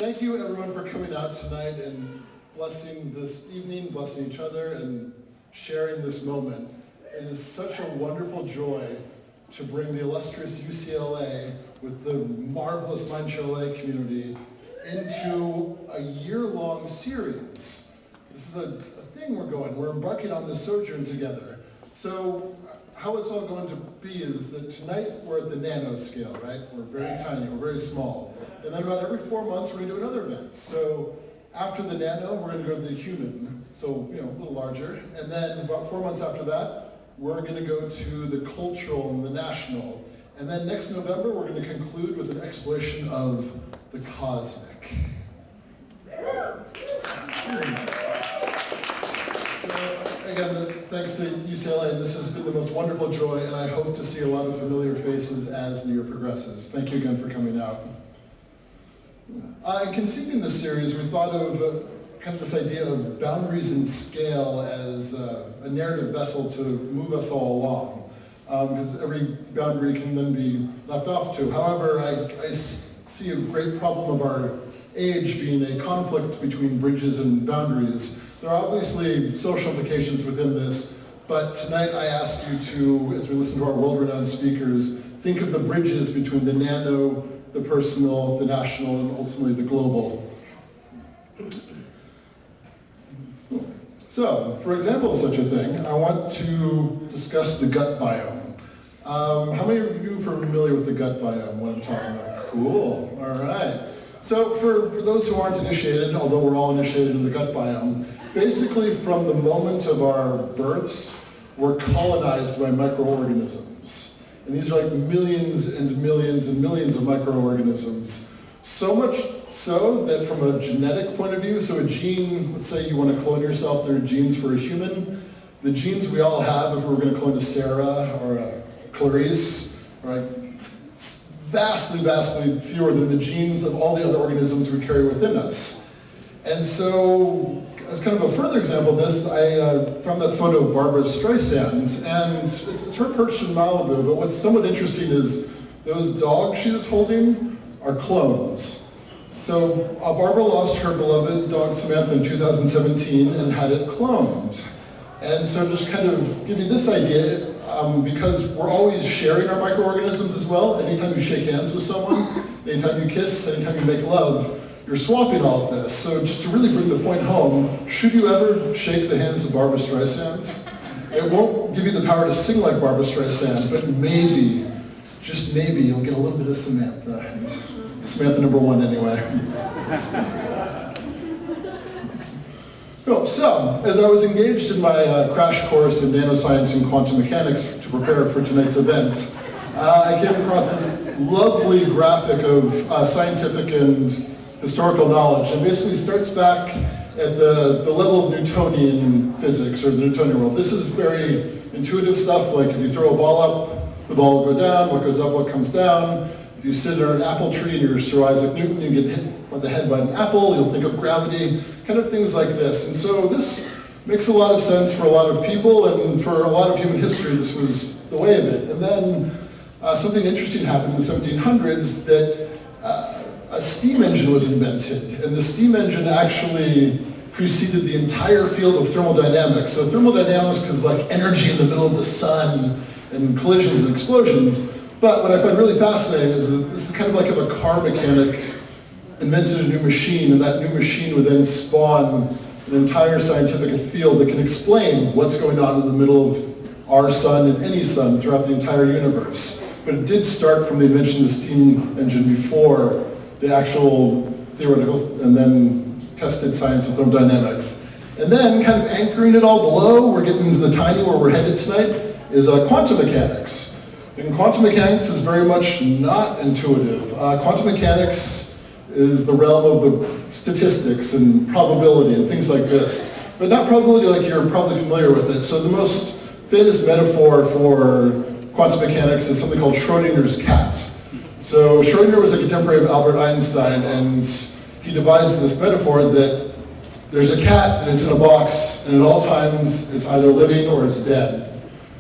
Thank you everyone for coming out tonight and blessing this evening, blessing each other, and sharing this moment. It is such a wonderful joy to bring the illustrious UCLA with the marvelous MinshareLA community into a year-long series. This is a thing we're embarking on this sojourn together. So how it's all going to be is that tonight we're at the Nano scale, right? We're very tiny, we're very small. And then about every 4 months we're going to do another event. So after the Nano, we're going to go to the human, so a little larger. And then about 4 months after that, we're going to go to the cultural and the national. And then next November, we're going to conclude with an exploration of the cosmic. Again, thanks to UCLA, this has been the most wonderful joy, and I hope to see a lot of familiar faces as the year progresses. Thank you again for coming out. In conceiving this series, we thought of kind of this idea of boundaries and scale as a narrative vessel to move us all along, because every boundary can then be left off to. However, I see a great problem of our age being a conflict between bridges and boundaries. There are obviously social implications within this, but tonight I ask you to, as we listen to our world-renowned speakers, think of the bridges between the nano, the personal, the national, and ultimately the global. So, for example of such a thing, I want to discuss the gut biome. How many of you are familiar with the gut biome, what I'm talking about? Cool, all right. So for those who aren't initiated, although we're all initiated in the gut biome, basically from the moment of our births, we're colonized by microorganisms. And these are like millions and millions and millions of microorganisms. So much so that from a genetic point of view, so a gene, let's say you want to clone yourself, there are genes for a human. The genes we all have, if we were going to clone a Sarah or a Clarice, right? Vastly, vastly fewer than the genes of all the other organisms we carry within us. And so, as kind of a further example of this, I found that photo of Barbara Streisand, and it's her perched in Malibu, but what's somewhat interesting is those dogs she was holding are clones. So Barbara lost her beloved dog Samantha in 2017 and had it cloned. And so just kind of give you this idea, because we're always sharing our microorganisms as well. Anytime you shake hands with someone, anytime you kiss, anytime you make love, you're swapping all of this. So just to really bring the point home, should you ever shake the hands of Barbara Streisand? It won't give you the power to sing like Barbara Streisand, but maybe, just maybe, you'll get a little bit of Samantha. And Samantha number one anyway. Cool. So, as I was engaged in my crash course in nanoscience and quantum mechanics to prepare for tonight's event, I came across this lovely graphic of scientific and historical knowledge, and basically starts back at the level of Newtonian physics, or the Newtonian world. This is very intuitive stuff, like if you throw a ball up, the ball will go down, what goes up, what comes down. If you sit under an apple tree and you're Sir Isaac Newton, you get hit by the head by an apple, you'll think of gravity, kind of things like this. And so this makes a lot of sense for a lot of people, and for a lot of human history, this was the way of it. And then something interesting happened in the 1700s, that a steam engine was invented, and the steam engine actually preceded the entire field of thermodynamics. So thermodynamics is like energy in the middle of the sun, and collisions and explosions. But what I find really fascinating is this is kind of like if a car mechanic invented a new machine, and that new machine would then spawn an entire scientific field that can explain what's going on in the middle of our sun and any sun throughout the entire universe. But it did start from the invention of the steam engine before the actual theoretical and then tested science of thermodynamics. And then kind of anchoring it all below, we're getting into the tiny where we're headed tonight, is quantum mechanics. And quantum mechanics is very much not intuitive. Quantum mechanics is the realm of the statistics and probability and things like this. But not probability like you're probably familiar with it. So the most famous metaphor for quantum mechanics is something called Schrodinger's cat. So Schrodinger was a contemporary of Albert Einstein, and he devised this metaphor that there's a cat and it's in a box, and at all times it's either living or it's dead.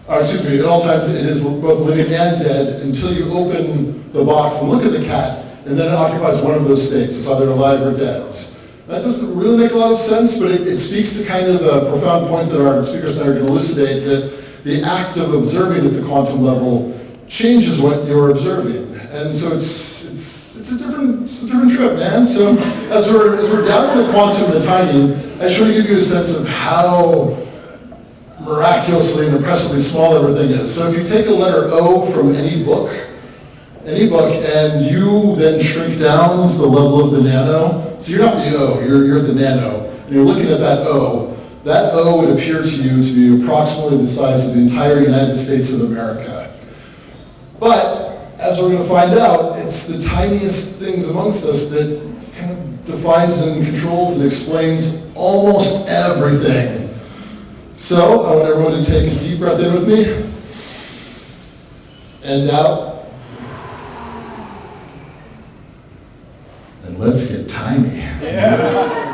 At all times it is both living and dead until you open the box and look at the cat, and then it occupies one of those states. It's either alive or dead. That doesn't really make a lot of sense, but it speaks to kind of a profound point that our speakers and I are going to elucidate, that the act of observing at the quantum level changes what you're observing. And so it's a different trip, man. So as we're down in the quantum and the timing, I just want to give you a sense of how miraculously and impressively small everything is. So if you take a letter O from any book, and you then shrink down to the level of the nano, so you're not the O, you're at the nano, and you're looking at that O would appear to you to be approximately the size of the entire United States of America. But, as we're going to find out, it's the tiniest things amongst us that kind of defines and controls and explains almost everything. So, I want everyone to take a deep breath in with me, and out. And let's get tiny. Yeah.